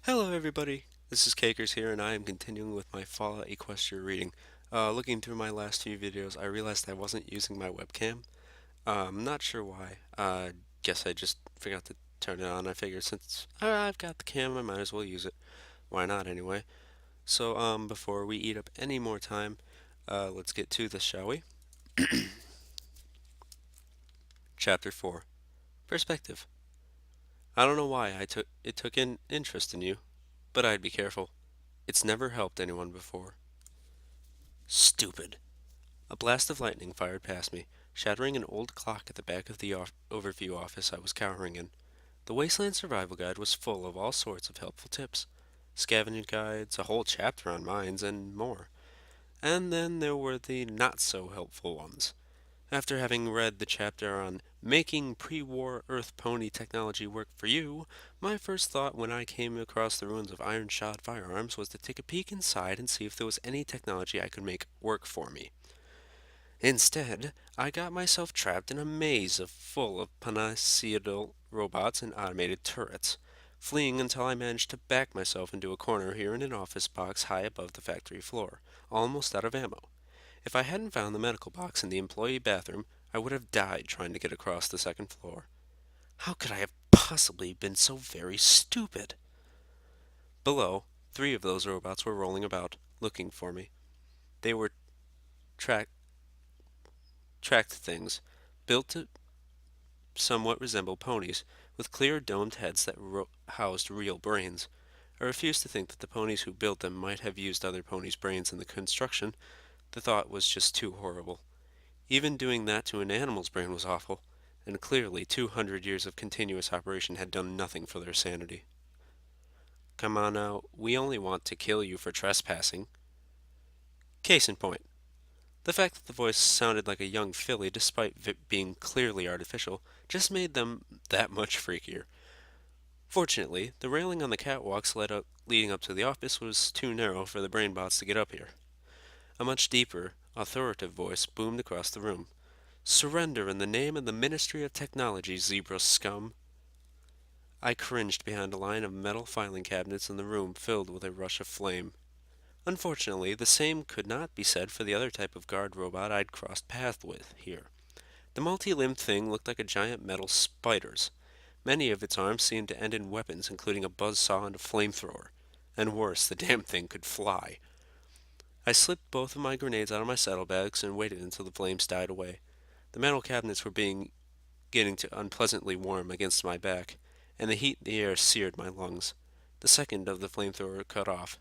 Hello everybody, this is Cakers here and I am continuing with my Fallout Equestria reading. Looking through my last few videos, I realized I wasn't using my webcam. Not sure why. Guess I just forgot to turn it on. I figured since I've got the cam, I might as well use it. Why not anyway? So, before we eat up any more time, let's get to this, shall we? Chapter 4, Perspective. I don't know why it took an interest in you, but I'd be careful. It's never helped anyone before. Stupid. A blast of lightning fired past me, shattering an old clock at the back of the overview office I was cowering in. The Wasteland Survival Guide was full of all sorts of helpful tips. Scavenger guides, a whole chapter on mines, and more. And then there were the not-so-helpful ones. After having read the chapter on Making Pre-War Earth Pony Technology Work for You, my first thought when I came across the ruins of iron-shod firearms was to take a peek inside and see if there was any technology I could make work for me. Instead, I got myself trapped in a maze full of panaceidal robots and automated turrets, fleeing until I managed to back myself into a corner here in an office box high above the factory floor, almost out of ammo. If I hadn't found the medical box in the employee bathroom, I would have died trying to get across the second floor. How could I have possibly been so very stupid? Below, three of those robots were rolling about, looking for me. They were track tracked things, built to somewhat resemble ponies, with clear domed heads that housed real brains. I refused to think that the ponies who built them might have used other ponies' brains in the construction. The thought was just too horrible. Even doing that to an animal's brain was awful, and clearly 200 years of continuous operation had done nothing for their sanity. Come on now, we only want to kill you for trespassing. Case in point. The fact that the voice sounded like a young filly, despite it being clearly artificial, just made them that much freakier. Fortunately, the railing on the catwalks leading up to the office was too narrow for the brainbots to get up here. A much deeper, authoritative voice boomed across the room. Surrender in the name of the Ministry of Technology, zebra scum! I cringed behind a line of metal filing cabinets in the room filled with a rush of flame. Unfortunately, the same could not be said for the other type of guard robot I'd crossed paths with here. The multi-limbed thing looked like a giant metal spider's. Many of its arms seemed to end in weapons, including a buzzsaw and a flamethrower. And worse, the damn thing could fly. I slipped both of my grenades out of my saddlebags and waited until the flames died away. The metal cabinets were getting to unpleasantly warm against my back, and the heat in the air seared my lungs. The second of the flamethrower cut off.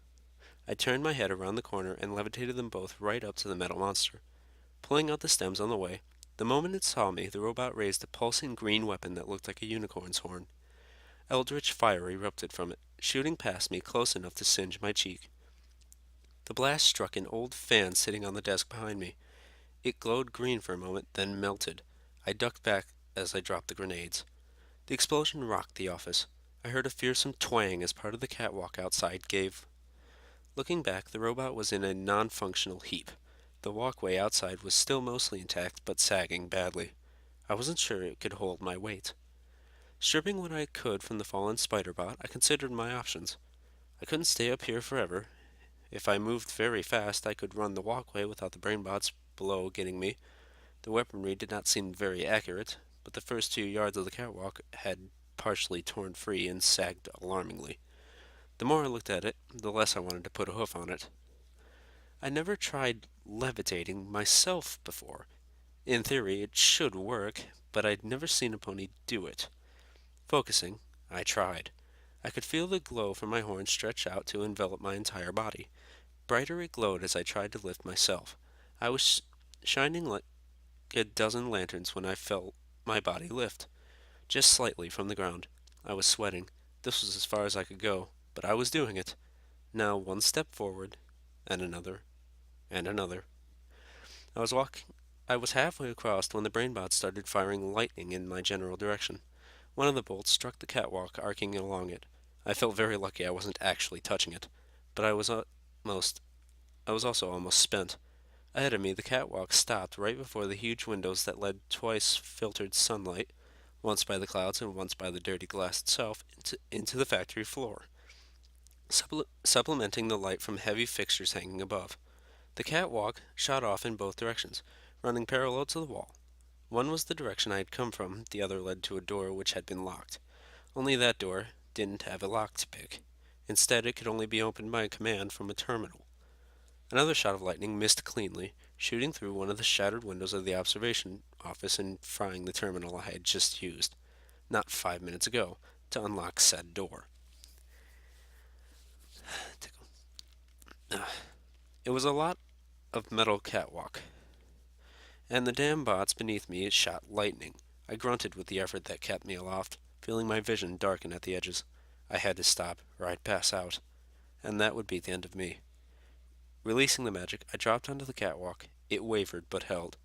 I turned my head around the corner and levitated them both right up to the metal monster. Pulling out the stems on the way, the moment it saw me, the robot raised a pulsing green weapon that looked like a unicorn's horn. Eldritch fire erupted from it, shooting past me close enough to singe my cheek. The blast struck an old fan sitting on the desk behind me. It glowed green for a moment, then melted. I ducked back as I dropped the grenades. The explosion rocked the office. I heard a fearsome twang as part of the catwalk outside gave. Looking back, the robot was in a non-functional heap. The walkway outside was still mostly intact, but sagging badly. I wasn't sure it could hold my weight. Stripping what I could from the fallen spider-bot, I considered my options. I couldn't stay up here forever. If I moved very fast, I could run the walkway without the brainbots below getting me. The weaponry did not seem very accurate, but the first few yards of the catwalk had partially torn free and sagged alarmingly. The more I looked at it, the less I wanted to put a hoof on it. I never tried levitating myself before. In theory, it should work, but I'd never seen a pony do it. Focusing, I tried. I could feel the glow from my horn stretch out to envelop my entire body. Brighter it glowed as I tried to lift myself. I was shining like a dozen lanterns when I felt my body lift, just slightly from the ground. I was sweating. This was as far as I could go, but I was doing it. Now one step forward, and another, and another. I was walking. I was halfway across when the brainbot started firing lightning in my general direction. One of the bolts struck the catwalk, arcing along it. I felt very lucky I wasn't actually touching it, but I was also almost spent. Ahead of me, the catwalk stopped right before the huge windows that led twice filtered sunlight, once by the clouds and once by the dirty glass itself, into the factory floor. supplementing the light from heavy fixtures hanging above. The catwalk shot off in both directions, running parallel to the wall. One was the direction I had come from, the other led to a door which had been locked. Only that door didn't have a lock to pick. Instead, it could only be opened by a command from a terminal. Another shot of lightning missed cleanly, shooting through one of the shattered windows of the observation office and frying the terminal I had just used, not 5 minutes ago, to unlock said door. It was a lot of metal catwalk, and the damn bots beneath me shot lightning. I grunted with the effort that kept me aloft, feeling my vision darken at the edges. I had to stop, or I'd pass out, and that would be the end of me. Releasing the magic, I dropped onto the catwalk. It wavered, but held.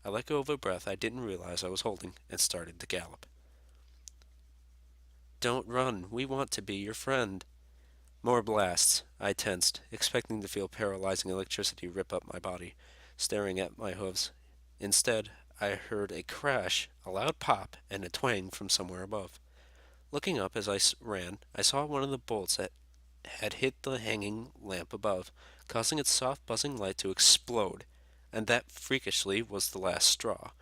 I let go of a breath I didn't realize I was holding, and started to gallop. Don't run. We want to be your friend. More blasts. I tensed, expecting to feel paralyzing electricity rip up my body, staring at my hooves. Instead, I heard a crash, a loud pop, and a twang from somewhere above. Looking up as I ran, I saw one of the bolts that had hit the hanging lamp above, causing its soft buzzing light to explode, and that freakishly was the last straw.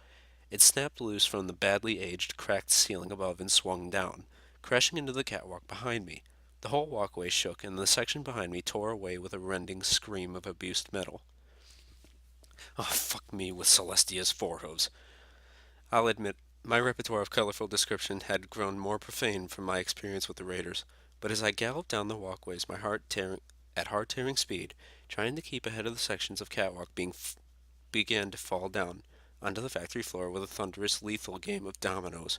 It snapped loose from the badly aged, cracked ceiling above and swung down, crashing into the catwalk behind me. The whole walkway shook, and the section behind me tore away with a rending scream of abused metal. Oh, fuck me with Celestia's forehooves. I'll admit, my repertoire of colorful description had grown more profane from my experience with the raiders, but as I galloped down the walkways, my heart tearing at heart-tearing speed, trying to keep ahead of the sections of catwalk began to fall down onto the factory floor with a thunderous, lethal game of dominoes.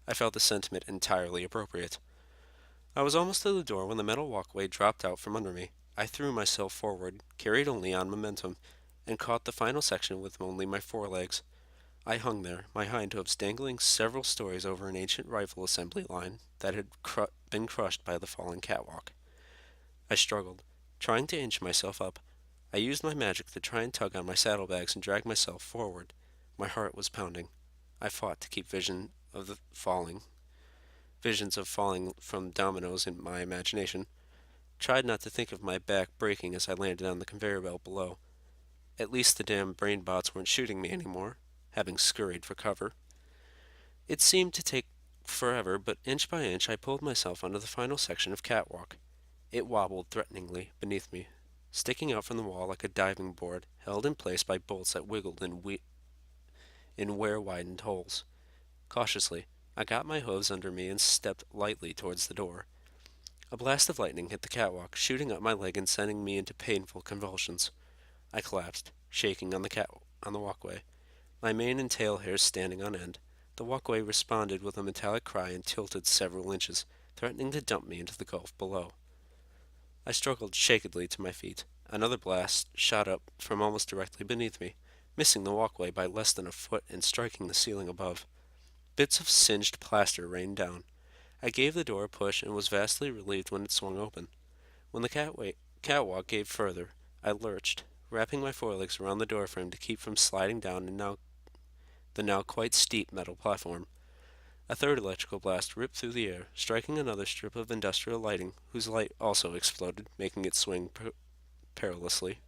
I felt the sentiment entirely appropriate. I was almost to the door when the metal walkway dropped out from under me. I threw myself forward, carried only on momentum, and caught the final section with only my forelegs. I hung there, my hind hooves dangling several stories over an ancient rifle assembly line that had been crushed by the falling catwalk. I struggled, trying to inch myself up. I used my magic to try and tug on my saddlebags and drag myself forward. My heart was pounding. I fought to keep visions of falling from dominoes in my imagination. Tried not to think of my back breaking as I landed on the conveyor belt below. At least the damn brain bots weren't shooting me anymore, having scurried for cover. It seemed to take forever, but inch by inch I pulled myself onto the final section of catwalk. It wobbled threateningly beneath me, sticking out from the wall like a diving board, held in place by bolts that wiggled in wear-widened holes. Cautiously, I got my hooves under me and stepped lightly towards the door. A blast of lightning hit the catwalk, shooting up my leg and sending me into painful convulsions. I collapsed, shaking on the walkway, my mane and tail hairs standing on end. The walkway responded with a metallic cry and tilted several inches, threatening to dump me into the gulf below. I struggled shakily to my feet. Another blast shot up from almost directly beneath me, missing the walkway by less than a foot and striking the ceiling above. Bits of singed plaster rained down. I gave the door a push and was vastly relieved when it swung open. When the catwalk gave further, I lurched, wrapping my forelegs around the doorframe to keep from sliding down the now quite steep metal platform. A third electrical blast ripped through the air, striking another strip of industrial lighting, whose light also exploded, making it swing perilously.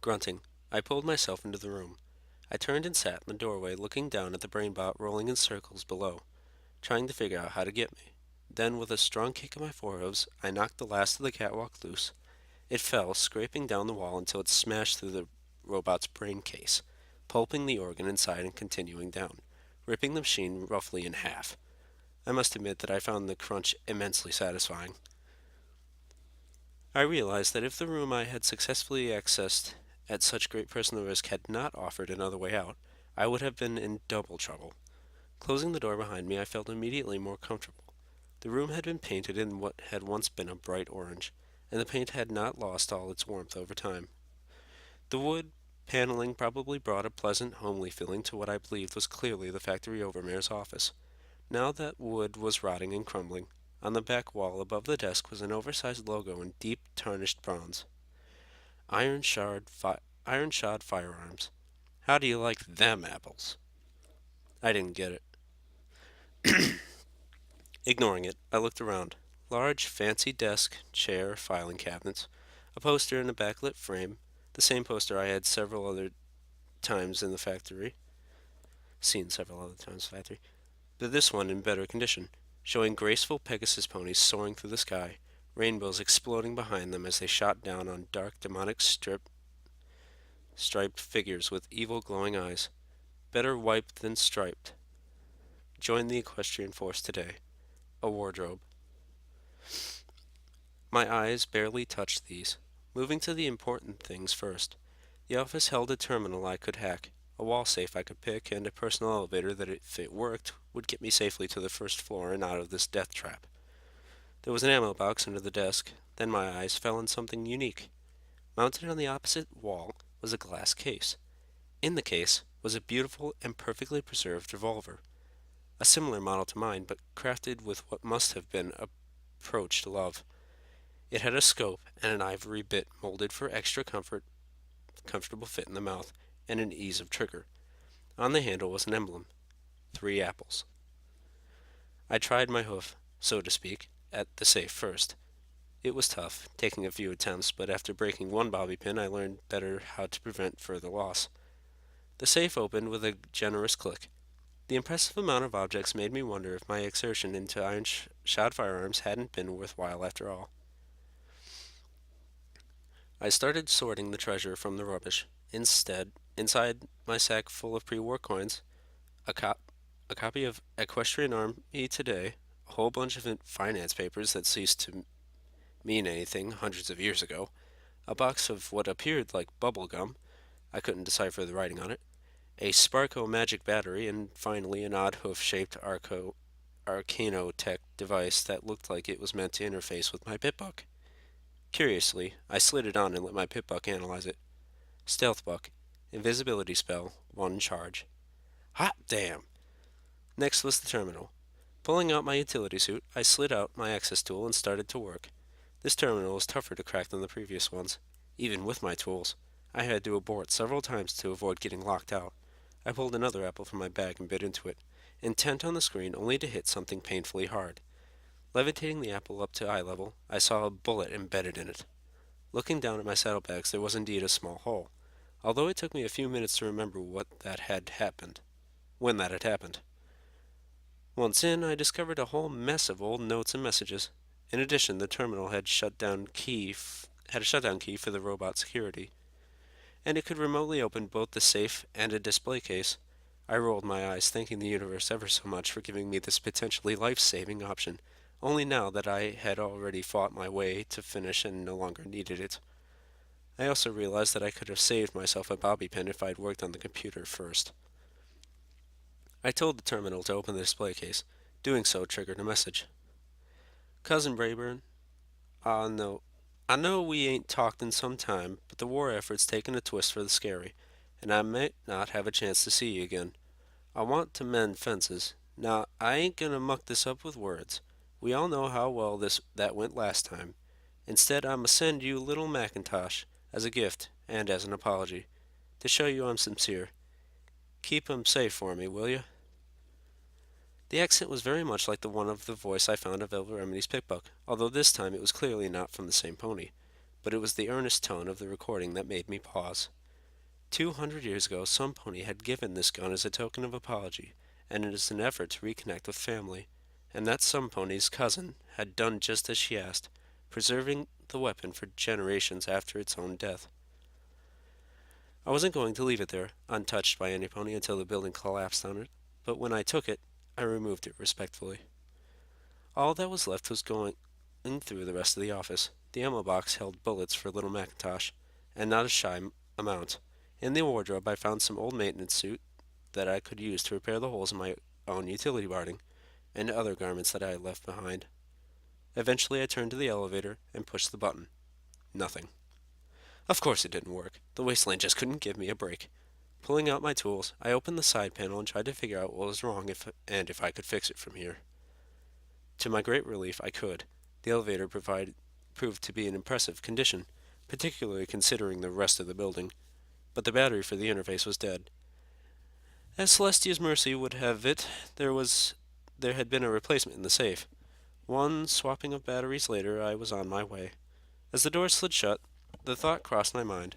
Grunting, I pulled myself into the room. I turned and sat in the doorway, looking down at the brainbot rolling in circles below, trying to figure out how to get me. Then, with a strong kick of my forehooves, I knocked the last of the catwalk loose. It fell, scraping down the wall until it smashed through the robot's brain case, pulping the organ inside and continuing down, ripping the machine roughly in half. I must admit that I found the crunch immensely satisfying. I realized that if the room I had successfully accessed at such great personal risk had not offered another way out, I would have been in double trouble. Closing the door behind me, I felt immediately more comfortable. The room had been painted in what had once been a bright orange, and the paint had not lost all its warmth over time. The wood paneling probably brought a pleasant, homely feeling to what I believed was clearly the factory overmare's office. Now that wood was rotting and crumbling. On the back wall above the desk was an oversized logo in deep tarnished bronze. Iron shod firearms. How do you like them apples? I didn't get it. Ignoring it, I looked around. Large, fancy desk, chair, filing cabinets, a poster in a backlit frame, the same poster I had several other times in the factory, seen several other times in the factory, but this one in better condition, showing graceful Pegasus ponies soaring through the sky, rainbows exploding behind them as they shot down on dark, demonic striped figures with evil, glowing eyes. Better wiped than striped. Join the equestrian force today. A wardrobe. My eyes barely touched these, moving to the important things first. The office held a terminal I could hack, a wall safe I could pick, and a personal elevator that, if it worked, would get me safely to the first floor and out of this death trap. There was an ammo box under the desk. Then my eyes fell on something unique. Mounted on the opposite wall was a glass case. In the case was a beautiful and perfectly preserved revolver, a similar model to mine, but crafted with what must have been approached love. It had a scope and an ivory bit molded for extra comfortable fit in the mouth, and an ease of trigger. On the handle was an emblem, 3 apples. I tried my hoof, so to speak, at the safe first. It was tough, taking a few attempts, but after breaking one bobby pin, I learned better how to prevent further loss. The safe opened with a generous click. The impressive amount of objects made me wonder if my exertion into iron-shod firearms hadn't been worthwhile after all. I started sorting the treasure from the rubbish. Inside my sack full of pre-war coins, a, cop- a copy of Equestrian Army Today, a whole bunch of finance papers that ceased to mean anything hundreds of years ago, a box of what appeared like bubble gum, I couldn't decipher the writing on it, a Sparko magic battery, and finally an odd hoof-shaped Arcanotech device that looked like it was meant to interface with my Pip-Buck. Curiously, I slid it on and let my Pip-Buck analyze it. Stealth Buck. Invisibility spell. 1 charge. Hot damn! Next was the terminal. Pulling out my utility suit, I slid out my access tool and started to work. This terminal was tougher to crack than the previous ones. Even with my tools, I had to abort several times to avoid getting locked out. I pulled another apple from my bag and bit into it, intent on the screen only to hit something painfully hard. Levitating the apple up to eye level, I saw a bullet embedded in it. Looking down at my saddlebags, there was indeed a small hole, although it took me a few minutes to remember when that had happened. Once in, I discovered a whole mess of old notes and messages. In addition, the terminal had had a shutdown key for the robot security, and it could remotely open both the safe and a display case. I rolled my eyes, thanking the universe ever so much for giving me this potentially life-saving option, only now that I had already fought my way to finish and no longer needed it. I also realized that I could have saved myself a bobby pin if I'd worked on the computer first. I told the terminal to open the display case. Doing so triggered a message. Cousin Brayburn, no. I know we ain't talked in some time, but the war effort's taken a twist for the scary, and I may not have a chance to see you again. I want to mend fences. Now, I ain't gonna muck this up with words. We all know how well that went last time. Instead, I'ma send you little Macintosh as a gift and as an apology, to show you I'm sincere. Keep 'em safe for me, will you? The accent was very much like the one of the voice I found of Elva Remedi's Pickbuck, although this time it was clearly not from the same pony. But it was the earnest tone of the recording that made me pause. 200 years ago, some pony had given this gun as a token of apology, and as an effort to reconnect with family, and that some pony's cousin had done just as she asked, preserving the weapon for generations after its own death. I wasn't going to leave it there, untouched by any pony, until the building collapsed on it, but when I took it, I removed it respectfully. All that was left was going through the rest of the office. The ammo box held bullets for little Macintosh, and not a shy amount. In the wardrobe, I found some old maintenance suit that I could use to repair the holes in my own utility barding, and other garments that I had left behind. Eventually, I turned to the elevator and pushed the button. Nothing. Of course it didn't work. The wasteland just couldn't give me a break. Pulling out my tools, I opened the side panel and tried to figure out what was wrong if I could fix it from here. To my great relief, I could. The elevator proved to be in impressive condition, particularly considering the rest of the building, but the battery for the interface was dead. As Celestia's mercy would have it, there had been a replacement in the safe. One swapping of batteries later, I was on my way. As the door slid shut, the thought crossed my mind.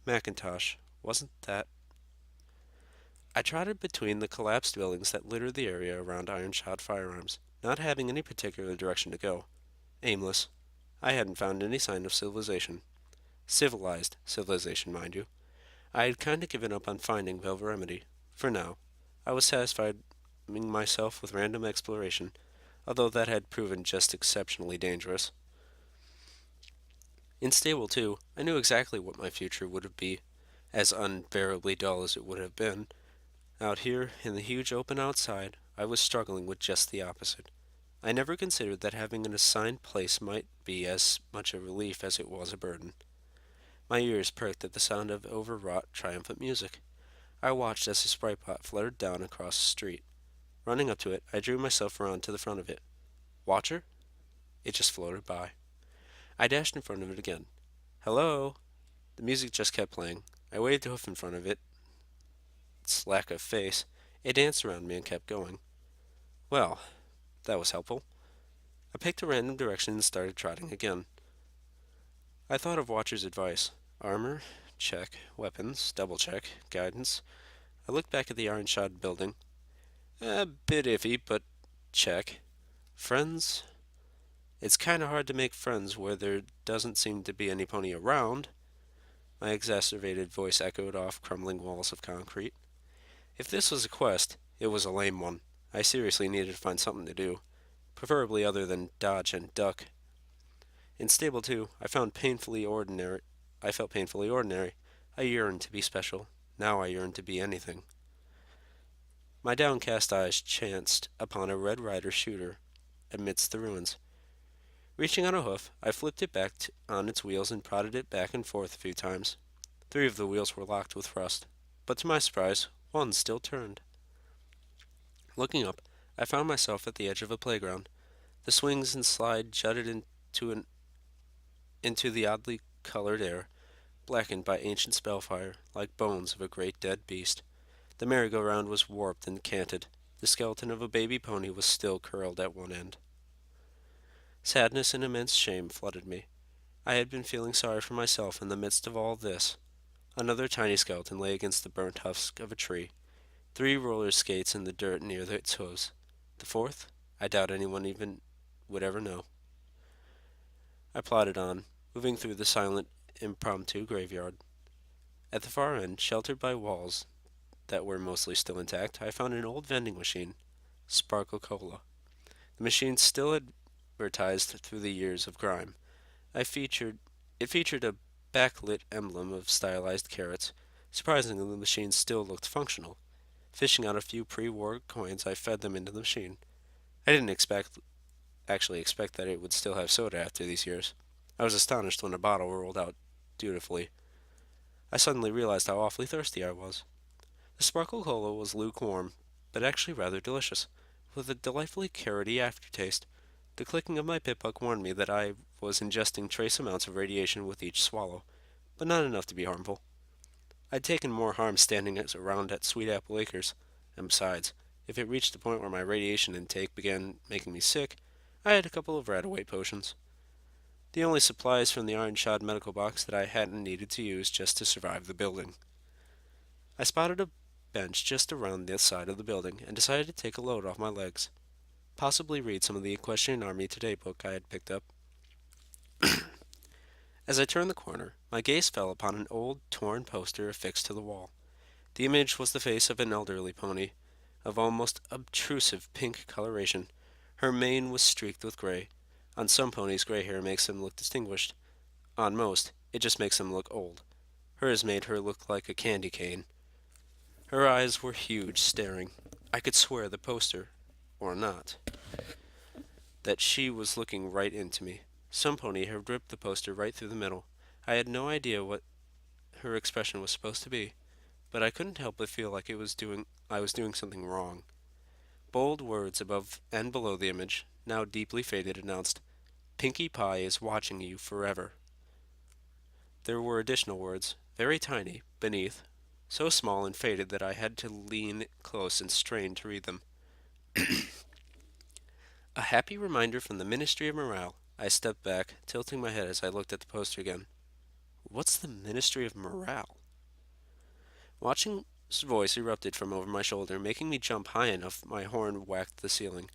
Macintosh. Wasn't that? I trotted between the collapsed buildings that littered the area around iron-shod firearms, not having any particular direction to go. Aimless. I hadn't found any sign of civilization. Civilized civilization, mind you. I had kind of given up on finding Velvet Remedy. For now. I was satisfied myself with random exploration, although that had proven just exceptionally dangerous. In Stable 2, I knew exactly what my future would be, as unbearably dull as it would have been. Out here, in the huge open outside, I was struggling with just the opposite. I never considered that having an assigned place might be as much a relief as it was a burden. My ears perked at the sound of overwrought, triumphant music. I watched as a Sprite pot fluttered down across the street. Running up to it, I drew myself around to the front of it. Watcher? It just floated by. I dashed in front of it again. Hello? The music just kept playing. I waved a hoof in front of it. Its lack of face. It danced around me and kept going. Well, that was helpful. I picked a random direction and started trotting again. I thought of Watcher's advice. Armor? Check. Weapons? Double check. Guidance? I looked back at the iron-shod building. A bit iffy, but check. Friends? It's kinda hard to make friends where there doesn't seem to be any pony around. My exacerbated voice echoed off crumbling walls of concrete. If this was a quest, it was a lame one. I seriously needed to find something to do, preferably other than dodge and duck. In Stable 2, I felt painfully ordinary. I yearned to be special. Now I yearned to be anything. My downcast eyes chanced upon a Red Rider shooter amidst the ruins. Reaching on a hoof, I flipped it back on its wheels and prodded it back and forth a few times. 3 of the wheels were locked with rust, but to my surprise, one still turned. Looking up, I found myself at the edge of a playground. The swings and slide jutted into the oddly colored air, blackened by ancient spellfire, like bones of a great dead beast. The merry-go-round was warped and canted. The skeleton of a baby pony was still curled at one end. Sadness and immense shame flooded me. I had been feeling sorry for myself in the midst of all this. Another tiny skeleton lay against the burnt husk of a tree. 3 roller skates in the dirt near its hooves. The 4th? I doubt anyone even would ever know. I plodded on, moving through the silent, impromptu graveyard. At the far end, sheltered by walls that were mostly still intact, I found an old vending machine. Sparkle Cola. The machine still advertised through the years of grime. It featured a backlit emblem of stylized carrots. Surprisingly, the machine still looked functional. Fishing out a few pre-war coins, I fed them into the machine. I didn't actually expect that it would still have soda after these years. I was astonished when a bottle rolled out dutifully. I suddenly realized how awfully thirsty I was. The sparkle cola was lukewarm, but actually rather delicious, with a delightfully carroty aftertaste. The clicking of my pip-buck warned me that I was ingesting trace amounts of radiation with each swallow, but not enough to be harmful. I'd taken more harm standing around at Sweet Apple Acres, and besides, if it reached the point where my radiation intake began making me sick, I had a couple of Radaway potions. The only supplies from the iron-shod medical box that I hadn't needed to use just to survive the building. I spotted a bench just around the side of the building and decided to take a load off my legs. Possibly read some of the Equestrian Army Today book I had picked up. As I turned the corner, my gaze fell upon an old, torn poster affixed to the wall. The image was the face of an elderly pony, of almost obtrusive pink coloration. Her mane was streaked with gray. On some ponies, gray hair makes them look distinguished. On most, it just makes them look old. Hers made her look like a candy cane. Her eyes were huge, staring. I could swear the poster, or not, that she was looking right into me. Some pony had ripped the poster right through the middle. I had no idea what her expression was supposed to be, but I couldn't help but feel like I was doing something wrong. Bold words above and below the image, now deeply faded, announced, "Pinkie Pie is watching you forever." There were additional words, very tiny, beneath, so small and faded that I had to lean close and strain to read them. A happy reminder from the Ministry of Morale. I stepped back, tilting my head as I looked at the poster again. What's the Ministry of Morale? Watching's voice erupted from over my shoulder, making me jump high enough my horn whacked the ceiling.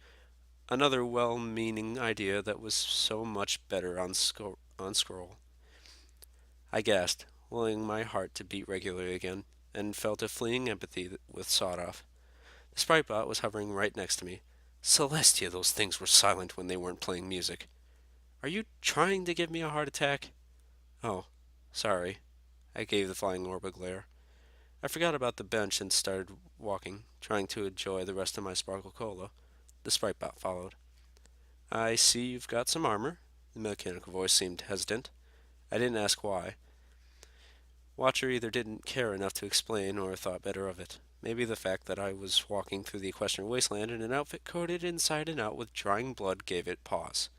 Another well-meaning idea that was so much better on scroll. I gasped, willing my heart to beat regularly again, and felt a fleeting empathy with sawed off. The sprite bot was hovering right next to me. Celestia, those things were silent when they weren't playing music. Are you trying to give me a heart attack? Oh, sorry. I gave the flying orb a glare. I forgot about the bench and started walking, trying to enjoy the rest of my sparkle cola. The sprite bot followed. I see you've got some armor. The mechanical voice seemed hesitant. I didn't ask why. Watcher either didn't care enough to explain or thought better of it. Maybe the fact that I was walking through the equestrian wasteland in an outfit coated inside and out with drying blood gave it pause.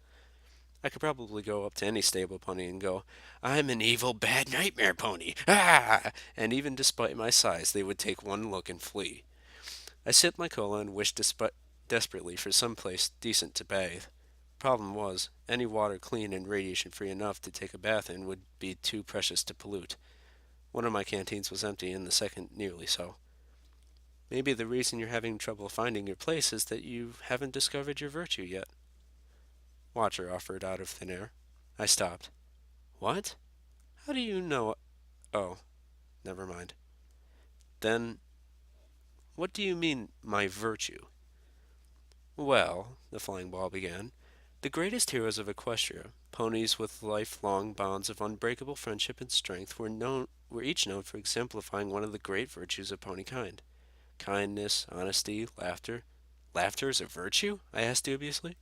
I could probably go up to any stable pony and go, I'm an evil bad nightmare pony, ah! And even despite my size, they would take one look and flee. I sipped my cola and wished desperately for some place decent to bathe. Problem was, any water clean and radiation-free enough to take a bath in would be too precious to pollute. One of my canteens was empty and the second nearly so. Maybe the reason you're having trouble finding your place is that you haven't discovered your virtue yet. Watcher offered out of thin air. I stopped. What? How do you know? Oh, never mind. Then, what do you mean, my virtue? Well, the flying ball began, the greatest heroes of Equestria, ponies with lifelong bonds of unbreakable friendship and strength, were each known for exemplifying one of the great virtues of pony kind. Kindness, honesty, laughter. Laughter is a virtue? I asked dubiously.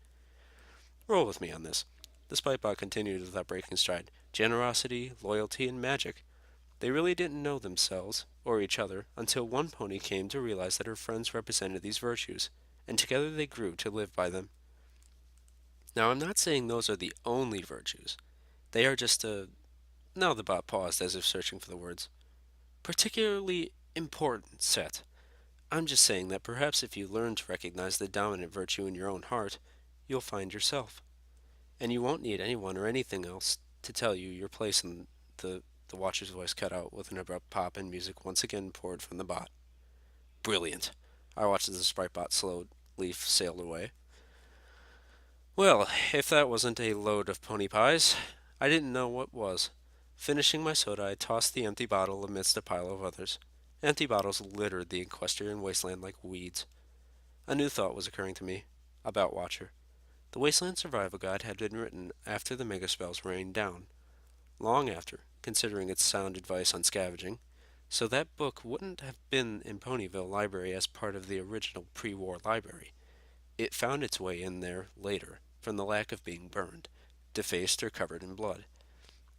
Roll with me on this. The Spitebot continued without breaking stride. Generosity, loyalty, and magic. They really didn't know themselves, or each other, until one pony came to realize that her friends represented these virtues, and together they grew to live by them. Now, I'm not saying those are the only virtues. They are just a... Now the bot paused as if searching for the words. Particularly important set. I'm just saying that perhaps if you learn to recognize the dominant virtue in your own heart, you'll find yourself. And you won't need anyone or anything else to tell you your place in the watcher's voice cut out with an abrupt pop and music once again poured from the bot. Brilliant. I watched as the sprite bot slowly sailed away. Well, if that wasn't a load of pony pies, I didn't know what was. Finishing my soda, I tossed the empty bottle amidst a pile of others. Empty bottles littered the equestrian wasteland like weeds. A new thought was occurring to me about Watcher. The Wasteland Survival Guide had been written after the megaspells rained down, long after, considering its sound advice on scavenging, so that book wouldn't have been in Ponyville Library as part of the original pre-war library. It found its way in there later, from the lack of being burned, defaced or covered in blood.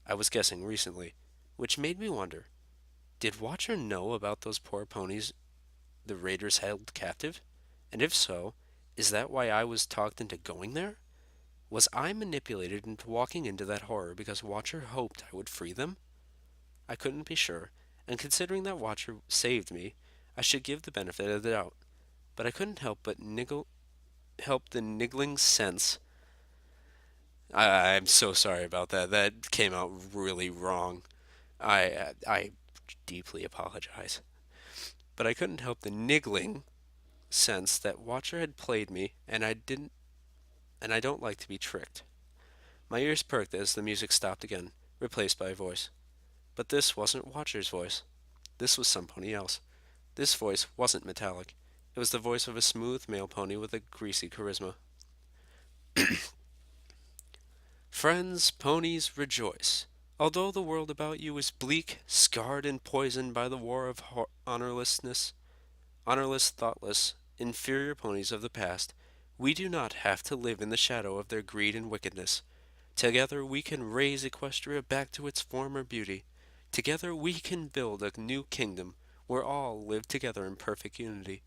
I was guessing recently, which made me wonder, did Watcher know about those poor ponies the raiders held captive? And if so, is that why I was talked into going there? Was I manipulated into walking into that horror because Watcher hoped I would free them? I couldn't be sure, and considering that Watcher saved me, I should give the benefit of the doubt. But I couldn't help the niggling sense. I'm so sorry about that. That came out really wrong. I deeply apologize. But I couldn't help the niggling sense that Watcher had played me, and I don't like to be tricked. My ears perked as the music stopped again, replaced by a voice. But this wasn't Watcher's voice. This was somebody else. This voice wasn't metallic. It was the voice of a smooth male pony with a greasy charisma. Friends, ponies, rejoice. Although the world about you is bleak, scarred, and poisoned by the war of honorless, thoughtless, inferior ponies of the past, we do not have to live in the shadow of their greed and wickedness. Together we can raise Equestria back to its former beauty. Together we can build a new kingdom where all live together in perfect unity.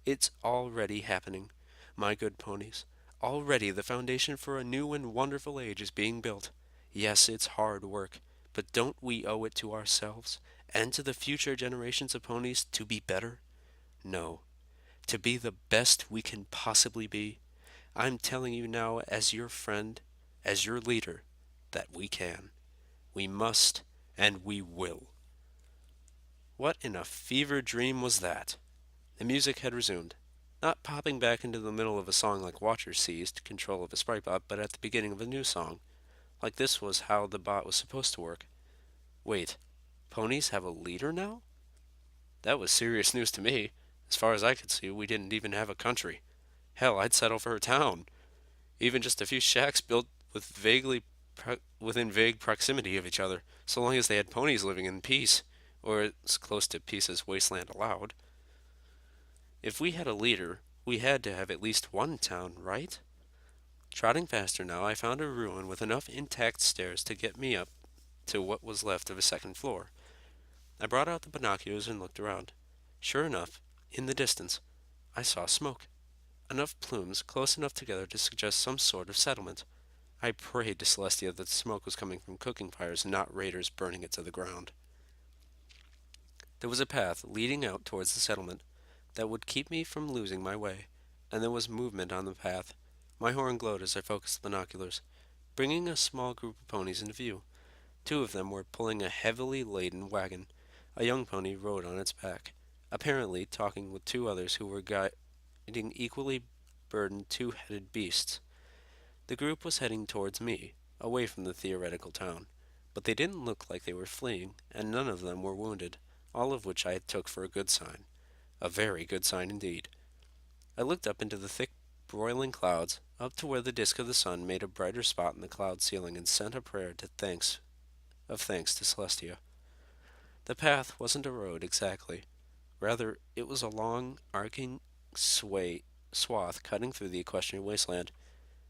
It's already happening, my good ponies. Already the foundation for a new and wonderful age is being built. Yes, it's hard work, but don't we owe it to ourselves and to the future generations of ponies to be better? No, to be the best we can possibly be. I'm telling you now, as your friend, as your leader, that we can. We must, and we will. What in a fever dream was that? The music had resumed, not popping back into the middle of a song like Watcher seized control of a sprite bot, but at the beginning of a new song, like this was how the bot was supposed to work. Wait, ponies have a leader now? That was serious news to me. As far as I could see, we didn't even have a country. Hell, I'd settle for a town. Even just a few shacks built within vague proximity of each other, so long as they had ponies living in peace, or as close to peace as wasteland allowed. If we had a leader, we had to have at least one town, right? Trotting faster now, I found a ruin with enough intact stairs to get me up to what was left of a second floor. I brought out the binoculars and looked around. Sure enough, in the distance, I saw smoke. Enough plumes close enough together to suggest some sort of settlement. I prayed to Celestia that the smoke was coming from cooking fires, not raiders burning it to the ground. There was a path leading out towards the settlement that would keep me from losing my way, and there was movement on the path. My horn glowed as I focused the binoculars, bringing a small group of ponies into view. Two of them were pulling a heavily laden wagon. A young pony rode on its back, apparently talking with two others who were guiding equally burdened two-headed beasts. The group was heading towards me, away from the theoretical town, but they didn't look like they were fleeing, and none of them were wounded, all of which I took for a good sign. A very good sign indeed. I looked up into the thick, broiling clouds, up to where the disk of the sun made a brighter spot in the cloud ceiling, and sent a prayer of thanks to Celestia. The path wasn't a road exactly. Rather, it was a long, arcing swath cutting through the equestrian wasteland.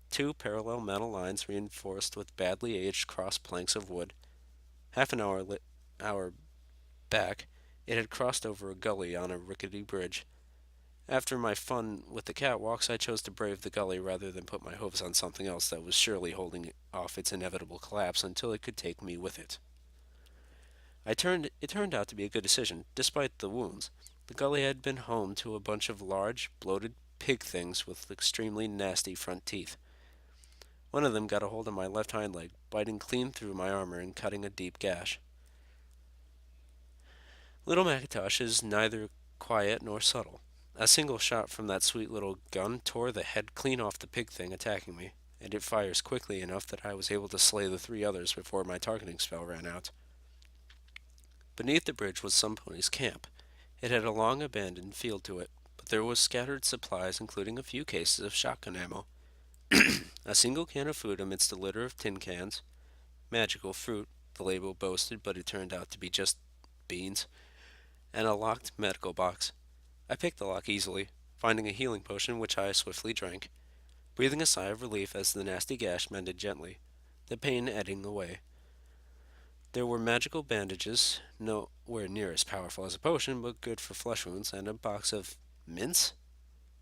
Two parallel metal lines reinforced with badly aged cross planks of wood. Half an hour back, it had crossed over a gully on a rickety bridge. After my fun with the catwalks, I chose to brave the gully rather than put my hopes on something else that was surely holding off its inevitable collapse until it could take me with it. It turned out to be a good decision, despite the wounds. The gully had been home to a bunch of large, bloated pig things with extremely nasty front teeth. One of them got a hold of my left hind leg, biting clean through my armor and cutting a deep gash. Little Macintosh is neither quiet nor subtle. A single shot from that sweet little gun tore the head clean off the pig thing attacking me, and it fires quickly enough that I was able to slay the three others before my targeting spell ran out. Beneath the bridge was some pony's camp. It had a long abandoned field to it, but there was scattered supplies including a few cases of shotgun ammo, a single can of food amidst a litter of tin cans, magical fruit, the label boasted, but it turned out to be just beans, and a locked medical box. I picked the lock easily, finding a healing potion which I swiftly drank, breathing a sigh of relief as the nasty gash mended gently, the pain ebbing away. There were magical bandages, nowhere near as powerful as a potion, but good for flesh wounds, and a box of mints?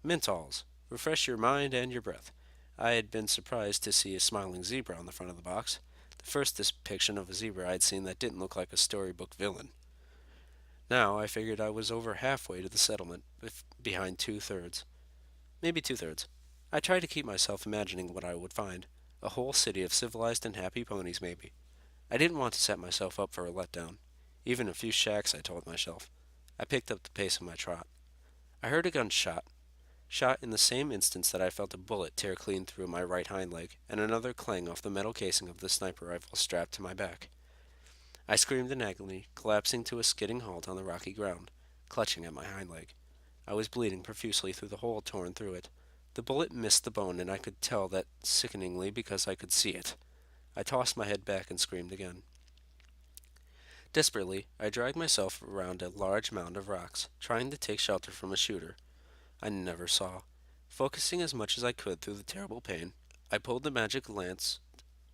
Mentols. Refresh your mind and your breath. I had been surprised to see a smiling zebra on the front of the box, the first depiction of a zebra I'd seen that didn't look like a storybook villain. Now I figured I was over halfway to the settlement, behind two-thirds. Maybe two-thirds. I tried to keep myself imagining what I would find. A whole city of civilized and happy ponies, maybe. I didn't want to set myself up for a letdown. Even a few shacks, I told myself. I picked up the pace of my trot. I heard a gunshot, shot in the same instant that I felt a bullet tear clean through my right hind leg, and another clang off the metal casing of the sniper rifle strapped to my back. I screamed in agony, collapsing to a skidding halt on the rocky ground, clutching at my hind leg. I was bleeding profusely through the hole torn through it. The bullet missed the bone, and I could tell that sickeningly because I could see it. I tossed my head back and screamed again. Desperately, I dragged myself around a large mound of rocks, trying to take shelter from a shooter I never saw. Focusing as much as I could through the terrible pain, I pulled the magic lance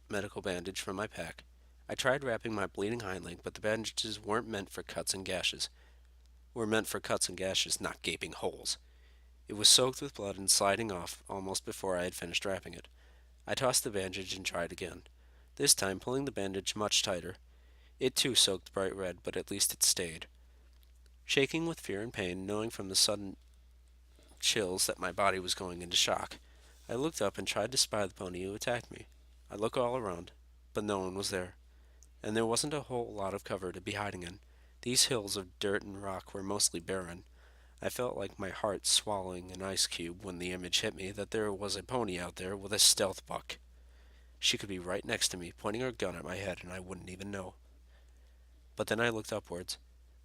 medical bandage from my pack. I tried wrapping my bleeding hind leg, but the bandages weren't meant for cuts and gashes. Were meant for cuts and gashes, not gaping holes. It was soaked with blood and sliding off almost before I had finished wrapping it. I tossed the bandage and tried again, this time pulling the bandage much tighter. It too soaked bright red, but at least it stayed. Shaking with fear and pain, knowing from the sudden chills that my body was going into shock, I looked up and tried to spy the pony who attacked me. I looked all around, but no one was there, and there wasn't a whole lot of cover to be hiding in. These hills of dirt and rock were mostly barren. I felt like my heart swallowing an ice cube when the image hit me that there was a pony out there with a stealth buck. She could be right next to me, pointing her gun at my head, and I wouldn't even know. But then I looked upwards,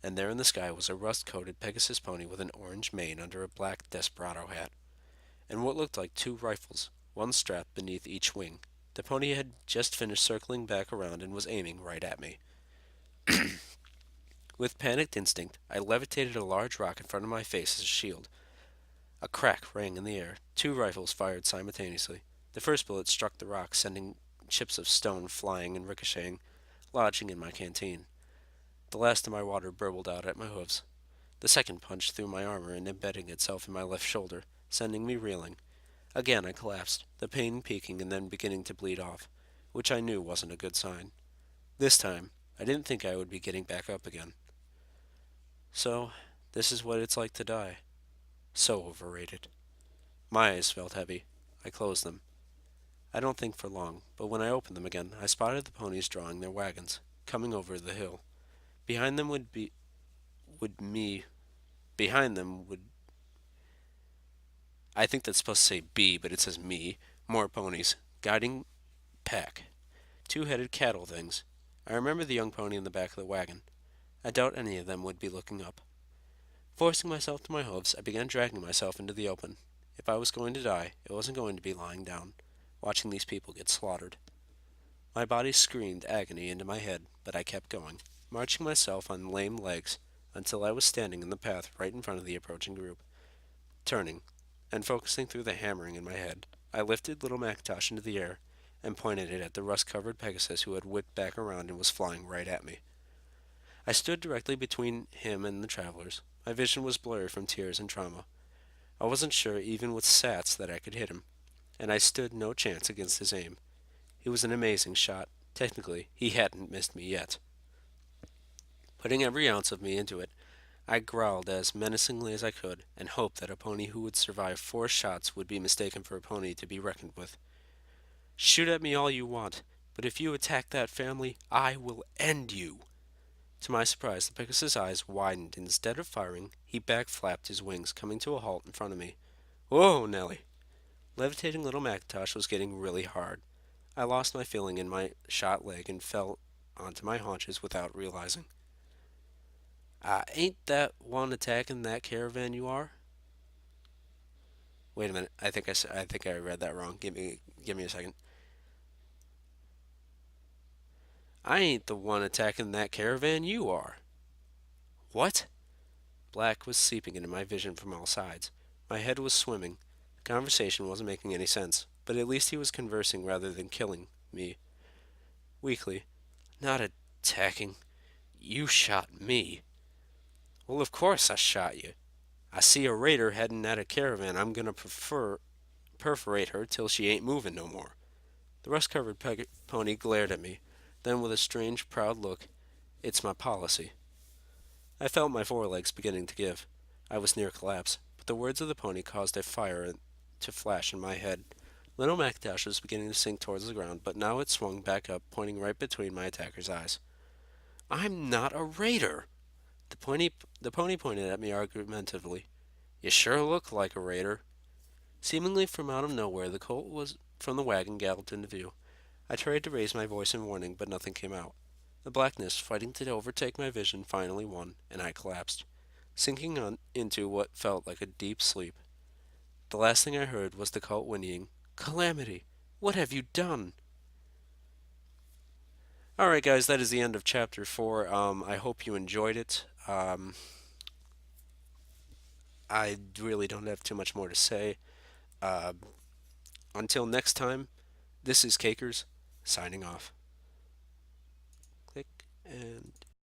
and there in the sky was a rust-coated Pegasus pony with an orange mane under a black desperado hat, and what looked like two rifles, one strapped beneath each wing. The pony had just finished circling back around and was aiming right at me. With panicked instinct, I levitated a large rock in front of my face as a shield. A crack rang in the air. Two rifles fired simultaneously. The first bullet struck the rock, sending chips of stone flying and ricocheting, lodging in my canteen. The last of my water burbled out at my hooves. The second punched through my armor and embedding itself in my left shoulder, sending me reeling. Again I collapsed, the pain peaking and then beginning to bleed off, which I knew wasn't a good sign. This time, I didn't think I would be getting back up again. So, this is what it's like to die. So overrated. My eyes felt heavy. I closed them. I don't think for long, but when I opened them again, I spotted the ponies drawing their wagons, coming over the hill. Behind them would me. Behind them would. I think that's supposed to say B, but it says me. More ponies, guiding pack. Two-headed cattle things. I remember the young pony in the back of the wagon. I doubt any of them would be looking up. Forcing myself to my hooves, I began dragging myself into the open. If I was going to die, it wasn't going to be lying down, watching these people get slaughtered. My body screamed agony into my head, but I kept going, marching myself on lame legs until I was standing in the path right in front of the approaching group. Turning, and focusing through the hammering in my head, I lifted little Macintosh into the air and pointed it at the rust-covered Pegasus who had whipped back around and was flying right at me. I stood directly between him and the travelers. My vision was blurry from tears and trauma. I wasn't sure even with sats that I could hit him, and I stood no chance against his aim. He was an amazing shot. Technically, he hadn't missed me yet. Putting every ounce of me into it, I growled as menacingly as I could, and hoped that a pony who would survive 4 shots would be mistaken for a pony to be reckoned with. Shoot at me all you want, but if you attack that family, I will end you. To my surprise, the Pegasus' eyes widened. Instead of firing, he backflapped his wings, coming to a halt in front of me. Whoa, Nelly! Levitating little Macintosh was getting really hard. I lost my feeling in my shot leg and fell onto my haunches without realizing. Ain't that one attacking that caravan you are? Wait a minute. I think I read that wrong. Give me a second. I ain't the one attacking that caravan you are. What? Black was seeping into my vision from all sides. My head was swimming. The conversation wasn't making any sense, but at least he was conversing rather than killing me. Weakly, not attacking. You shot me. Well, of course I shot you. I see a raider heading at a caravan. I'm gonna perforate her till she ain't moving no more. The rust-covered pony glared at me. Then, with a strange, proud look, it's my policy. I felt my forelegs beginning to give. I was near collapse, but the words of the pony caused a fire to flash in my head. Little Macintosh was beginning to sink towards the ground, but now it swung back up, pointing right between my attacker's eyes. I'm not a raider! The pony pointed at me argumentatively. You sure look like a raider. Seemingly from out of nowhere, the colt was from the wagon galloped into view. I tried to raise my voice in warning, but nothing came out. The blackness, fighting to overtake my vision, finally won, and I collapsed, sinking on into what felt like a deep sleep. The last thing I heard was the colt whinnying, Calamity, what have you done? Alright, guys, that is the end of chapter 4. I hope you enjoyed it. I really don't have too much more to say. Uh, until next time, this is Cakers, signing off. Click and